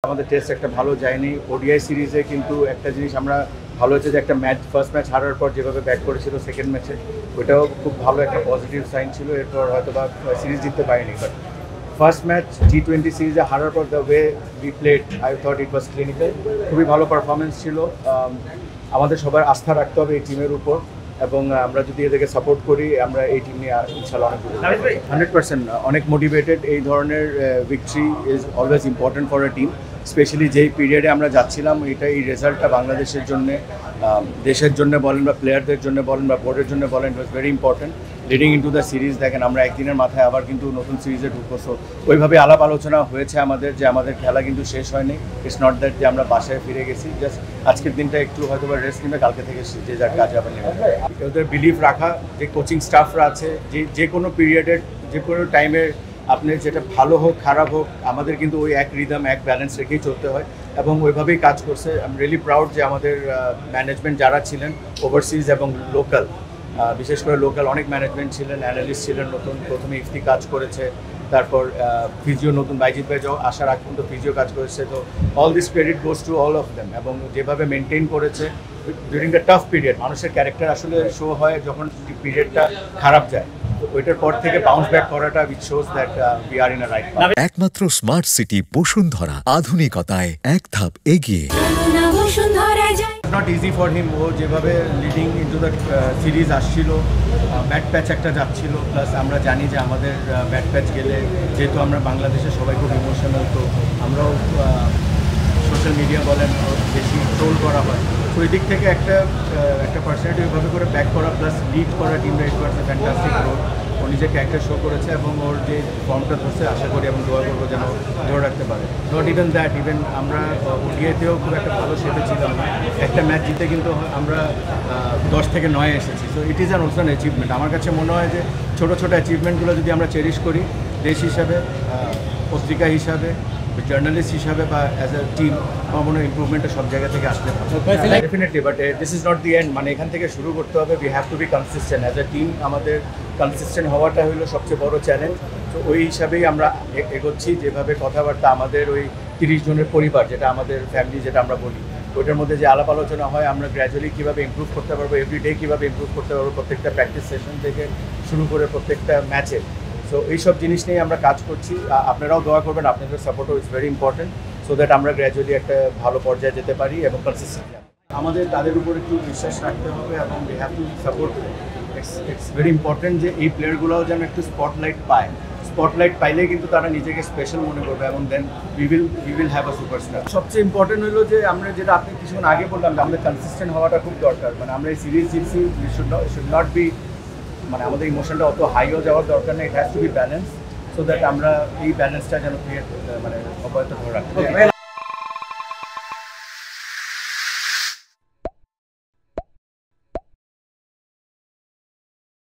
আমাদের টেস্ট একটা ভালো যায়নি। ওডিআই সিরিজে কিন্তু একটা জিনিস আমরা ভালো হচ্ছে যে একটা ম্যাচ ফার্স্ট ম্যাচ হারার পর যেভাবে ব্যাক করেছিল সেকেন্ড ম্যাচে, ওইটাও খুব ভালো একটা পজিটিভ সাইন ছিল। এরপর হয়তো বা সিরিজ জিততে পারিনি, বাট ফার্স্ট ম্যাচ T20 সিরিজে হারার পর the way we played, I thought it was clinical. খুবই ভালো পারফরমেন্স ছিল। আমাদের সবার আস্থা রাখতে হবে এই টিমের উপর, এবং আমরা যদি এদেরকে সাপোর্ট করি আমরা এই টিম নিয়ে ইনশাল্লাহ অনেক 100% অনেক মোটিভেটেড। এই ধরনের victory is always important for a team, specially যেই পিরিয়ডে আমরা যাচ্ছিলাম। এই রেজাল্টটা বাংলাদেশের জন্য, দেশের জন্য বলেন বা প্লেয়ারদের জন্য বলেন বা বোর্ডের জন্য বলেন, it was very important leading into the series. দেখেন আমরা একদিনের মাথায় আবার কিন্তু নতুন সিরিজে ঢুকবো, সো ওইভাবে আলাপ আলোচনা হয়েছে আমাদের যে আমাদের খেলা কিন্তু শেষ হয়নি। ইটস নট দ্যাট যে আমরা বাসায় ফিরে গেছি, জাস্ট আজকের দিনটা একটু হয়তো বা রেস্ট নেবে, কালকে থেকে যে যার কাজ আবার নেবে। ওদের বিলিভ রাখা, যে কোচিং স্টাফরা আছে, যে কোনো পিরিয়ডের যে কোনো টাইমে আপনি যেটা ভালো হোক খারাপ হোক, আমাদের কিন্তু ওই এক রিদম এক ব্যালেন্স রেখেই চলতে হয়, এবং ওইভাবেই কাজ করছে। আই এম রিয়েলি প্রাউড যে আমাদের ম্যানেজমেন্ট যারা ছিলেন ওভারসিজ এবং লোকাল, বিশেষ করে লোকাল অনেক ম্যানেজমেন্ট ছিলেন, অ্যানালিস্ট ছিলেন। প্রথমে ইফতি কাজ করেছে, তারপর ফিজিও নতুন বাইজিৎ ভাই আসার আগ পর্যন্ত ফিজিও কাজ করেছে। তো all this credit goes to all of them, এবং যেভাবে মেনটেন করেছে ডিউরিং দ্য টাফ পিরিয়ড। মানুষের ক্যারেক্টার আসলে শো হয় যখন পিরিয়ডটা খারাপ যায়, ওইটার পর থেকে বাউন্স ব্যাক করাটা which shows that we are in a right path. একমাত্র স্মার্ট সিটি বসুন্ধরা, আধুনিকতায় এক ধাপ এগিয়ে। নট ইজি ফর হিম, ও যেভাবে লিডিং ইনটু দ্য সিরিজ আসছিল, ব্যাট প্যাচ একটা যাচ্ছিল, প্লাস আমরা জানি যে আমাদের ব্যাট প্যাচ গেলে যেহেতু আমরা বাংলাদেশে সবাই খুব ইমোশনাল, তো আমরাও সোশ্যাল মিডিয়া বলেন বেশি ট্রোল করা হয়। তো ওই দিক থেকে একটা পার্সোনালিটি ওইভাবে করে ব্যাক করা প্লাস লিড করা টিমটা, ইট ওয়াজ এ ফ্যান্টাস্টিক রোল। ও নিজেকে একটা শো করেছে এবং ওর যে ফর্মটা ধরছে আশা করি এবং দোয়া করবো যেন ধরে রাখতে পারে। নট ইভেন দ্যাট, ইভেন আমরা ওডিআইতেও খুব একটা ভালো শেপে ছিলাম না। একটা ম্যাচ জিতে কিন্তু আমরা 10 থেকে 9 এসেছি। So it is an also an achievement. আমার কাছে মনে হয় যে ছোটো ছোটো অ্যাচিভমেন্টগুলো যদি আমরা চেরিশ করি, দেশ হিসাবে, পত্রিকা হিসাবে, জার্নালিস্ট হিসাবে বা অ্যাজ আ টিম, আমার মনে হয় ইম্প্রুভমেন্টটা সব জায়গা থেকে আসতে পারে definitely. But this is not the end, মানে এখান থেকে শুরু করতে হবে। We have to B consistent as a team. আমাদের কনসিস্টেন্ট হওয়াটা হলো সবচেয়ে বড় চ্যালেঞ্জ। তো ওই হিসাবেই আমরা এগোচ্ছি। যেভাবে কথাবার্তা আমাদের ওই 30 জনের পরিবার, যেটা আমাদের ফ্যামিলি যেটা আমরা বলি, ওইটার মধ্যে যে আলাপ আলোচনা হয় আমরা গ্র্যাজুয়ালি কীভাবে ইমপ্রুভ করতে পারবো, এভরিডে কীভাবে ইমপ্রুভ করতে পারবো, প্রত্যেকটা প্র্যাকটিস সেশন থেকে শুরু করে প্রত্যেকটা ম্যাচে। সো এইসব জিনিস নিয়ে আমরা কাজ করছি। আপনারাও দোয়া করবেন, আপনাদের সাপোর্টও is very important, so that আমরা গ্র্যাজুয়ালি একটা ভালো পর্যায়ে যেতে পারি এবং কনসিস্টেন্টলি আমাদের তাদের উপর একটু বিশ্বাস রাখতে হবে এবং we have to support. It's very important যে এই প্লেয়ারগুলোও যেন একটু স্পটলাইট পায়। স্পটলাইট পাইলেই কিন্তু তারা নিজেকে স্পেশাল মনে করবে, এবং then we will have a superstar. সবচেয়ে ইম্পর্টেন্ট হলো যে আমরা যেটা আপনি কিছুক্ষণ আগে বললাম যে আমাদের কনসিস্টেন্ট হওয়াটা খুব দরকার। মানে আমরা এই সিরিজ জিতছি, শুড নট বি, মানে আমাদের ইমোশনটা অত হাইও যাওয়ার দরকার নেই। It has to be balance, so that আমরা এই ব্যালেন্সটা যেন ক্রিয়েট মানে অব্যাহত ধরে রাখতে পারি।